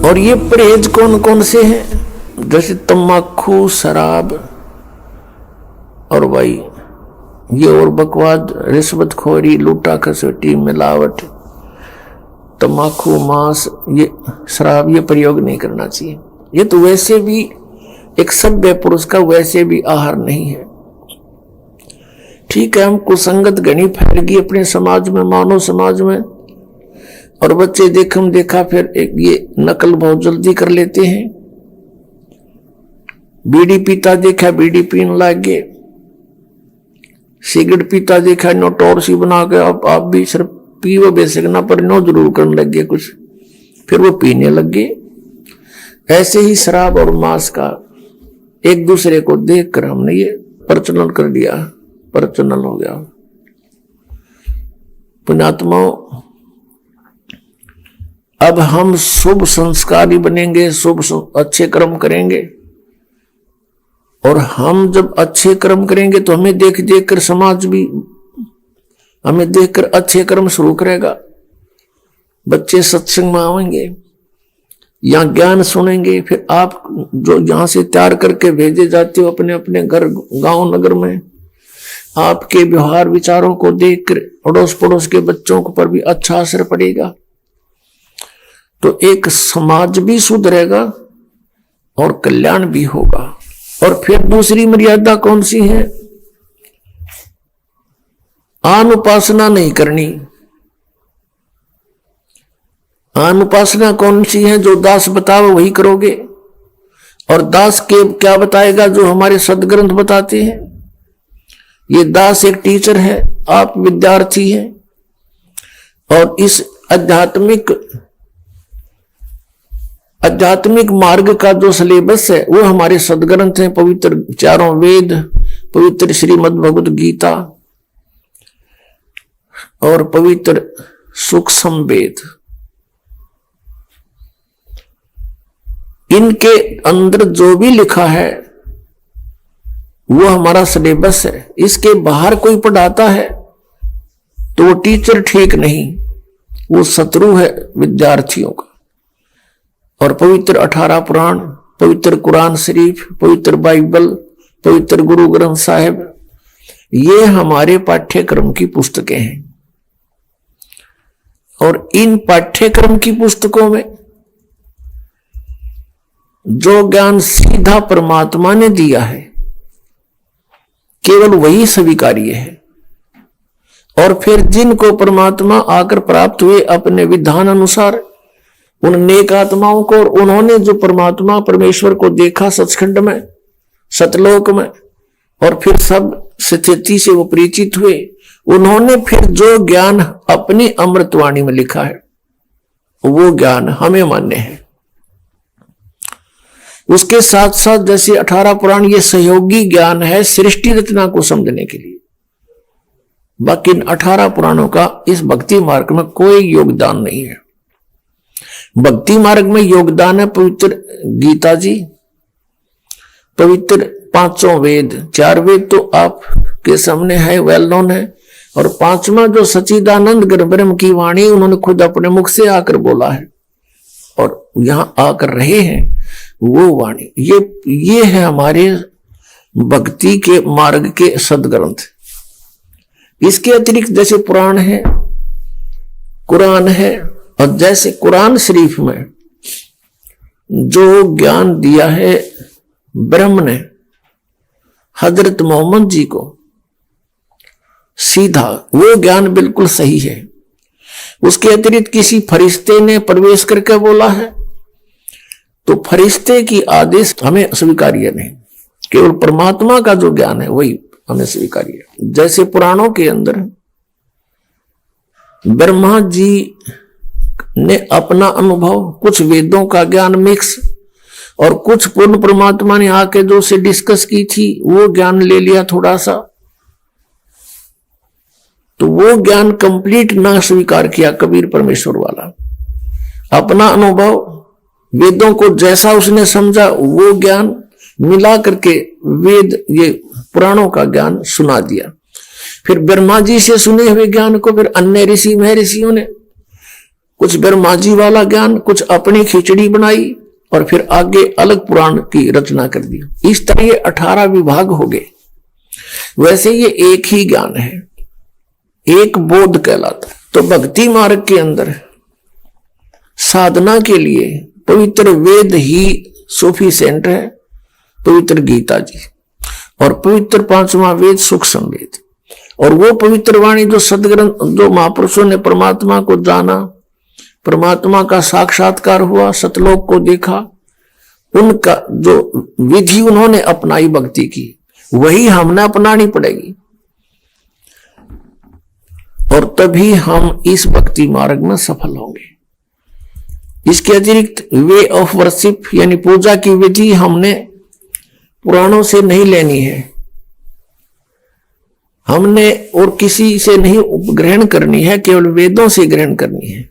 और ये परहेज कौन कौन से हैं? जैसे तम्बाकू, शराब और भाई ये और बकवाद, रिश्वतखोरी, लूटा खसोटी, मिलावट, तम्बाकू, मांस, ये शराब, ये प्रयोग नहीं करना चाहिए। ये तो वैसे भी एक सभ्य पुरुष का वैसे भी आहार नहीं है। ठीक है, हमको संगत घनी फैल गई अपने समाज में, मानव समाज में, और बच्चे देखम देखा फिर एक ये नकल बहुत जल्दी कर लेते हैं। बीड़ी पीता देखा बीड़ी पीने लग गए, सिगरेट पीता देखा नो टोर सी बना के आप भी सिर्फ पीवो बेसिक ना पर नो जरूर करने लग गए कुछ, फिर वो पीने लग गए। ऐसे ही शराब और मांस का एक दूसरे को देखकर हमने ये प्रचलन कर दिया, प्रचलन हो गया। पुण्यात्माओं, अब हम शुभ संस्कारी बनेंगे, शुभ अच्छे कर्म करेंगे, और हम जब अच्छे कर्म करेंगे तो हमें देख देख कर समाज भी हमें देखकर अच्छे कर्म शुरू करेगा। बच्चे सत्संग में आएंगे, यहाँ ज्ञान सुनेंगे, फिर आप जो यहाँ से तैयार करके भेजे जाते हो अपने अपने घर गांव नगर में, आपके व्यवहार विचारों को देखकर अड़ोस पड़ोस के बच्चों पर भी अच्छा असर पड़ेगा। तो एक समाज भी सुधरेगा और कल्याण भी होगा। और फिर दूसरी मर्यादा कौन सी है? आन उपासना नहीं करनी। आन उपासना कौन सी है? जो दास बताओ वही करोगे। और दास के क्या बताएगा? जो हमारे सदग्रंथ बताते हैं। ये दास एक टीचर है, आप विद्यार्थी हैं, और इस आध्यात्मिक मार्ग का जो सिलेबस है वो हमारे सदग्रंथ हैं, पवित्र चारों वेद, पवित्र श्रीमद् भगवद गीता और पवित्र सूक्ष्म वेद। इनके अंदर जो भी लिखा है वो हमारा सिलेबस है। इसके बाहर कोई पढ़ाता है तो वो टीचर ठीक नहीं, वो शत्रु है विद्यार्थियों का। और पवित्र 18 पुराण, पवित्र कुरान शरीफ, पवित्र बाइबल, पवित्र गुरु ग्रंथ साहिब, ये हमारे पाठ्यक्रम की पुस्तकें हैं। और इन पाठ्यक्रम की पुस्तकों में जो ज्ञान सीधा परमात्मा ने दिया है केवल वही स्वीकार्य है। और फिर जिनको परमात्मा आकर प्राप्त हुए अपने विधान अनुसार, उन नेक आत्माओं को, और उन्होंने जो परमात्मा परमेश्वर को देखा सचखंड में, सतलोक में, और फिर सब स्थिति से वो परिचित हुए, उन्होंने फिर जो ज्ञान अपनी अमृतवाणी में लिखा है वो ज्ञान हमें मान्य है। उसके साथ साथ जैसे 18 पुराण ये सहयोगी ज्ञान है सृष्टि रचना को समझने के लिए। बाकी इन 18 पुराणों का इस भक्ति मार्ग में कोई योगदान नहीं है। भक्ति मार्ग में योगदान है पवित्र गीता जी, पवित्र 5 वेद, 4 वेद तो आपके सामने है, वेल नोन है, और 5वां जो सच्चिदानंद ब्रह्म की वाणी उन्होंने खुद अपने मुख से आकर बोला है और यहां आकर रहे हैं वो वाणी, ये है हमारे भक्ति के मार्ग के सदग्रंथ। इसके अतिरिक्त जैसे पुराण है, कुरान है, और जैसे कुरान शरीफ में जो ज्ञान दिया है ब्रह्म ने हजरत मोहम्मद जी को सीधा, वो ज्ञान बिल्कुल सही है। उसके अतिरिक्त किसी फरिश्ते ने प्रवेश करके बोला है तो फरिश्ते की आदेश हमें स्वीकार्य नहीं, केवल परमात्मा का जो ज्ञान है वही हमें स्वीकार्य है। जैसे पुराणों के अंदर ब्रह्मा जी ने अपना अनुभव, कुछ वेदों का ज्ञान मिक्स, और कुछ पूर्ण परमात्मा ने आके जो से डिस्कस की थी वो ज्ञान ले लिया थोड़ा सा, तो वो ज्ञान कंप्लीट ना स्वीकार किया कबीर परमेश्वर वाला। अपना अनुभव, वेदों को जैसा उसने समझा वो ज्ञान मिला करके वेद, ये पुराणों का ज्ञान सुना दिया। फिर ब्रह्मा जी से सुने हुए ज्ञान को फिर अन्य ऋषि महर्षियों ने कुछ ब्रह्मा जी वाला ज्ञान, कुछ अपनी खिचड़ी बनाई और फिर आगे अलग पुराण की रचना कर दी। इस तरह ये 18 विभाग हो गए। वैसे ये एक ही ज्ञान है, एक बोध कहलाता है। तो भक्ति मार्ग के अंदर साधना के लिए पवित्र वेद ही सफिशिएंट है, पवित्र गीता जी, और पवित्र 5वां वेद सूक्ष्म वेद, और वो पवित्र वाणी जो सदग्रंथ, जो महापुरुषों ने परमात्मा को जाना, परमात्मा का साक्षात्कार हुआ, सतलोक को देखा, उनका जो विधि उन्होंने अपनाई भक्ति की, वही हमने अपनानी पड़ेगी, और तभी हम इस भक्ति मार्ग में सफल होंगे। इसके अतिरिक्त वे ऑफ वर्शिप यानी पूजा की विधि हमने पुराणों से नहीं लेनी है, हमने और किसी से नहीं ग्रहण करनी है, केवल वेदों से ग्रहण करनी है।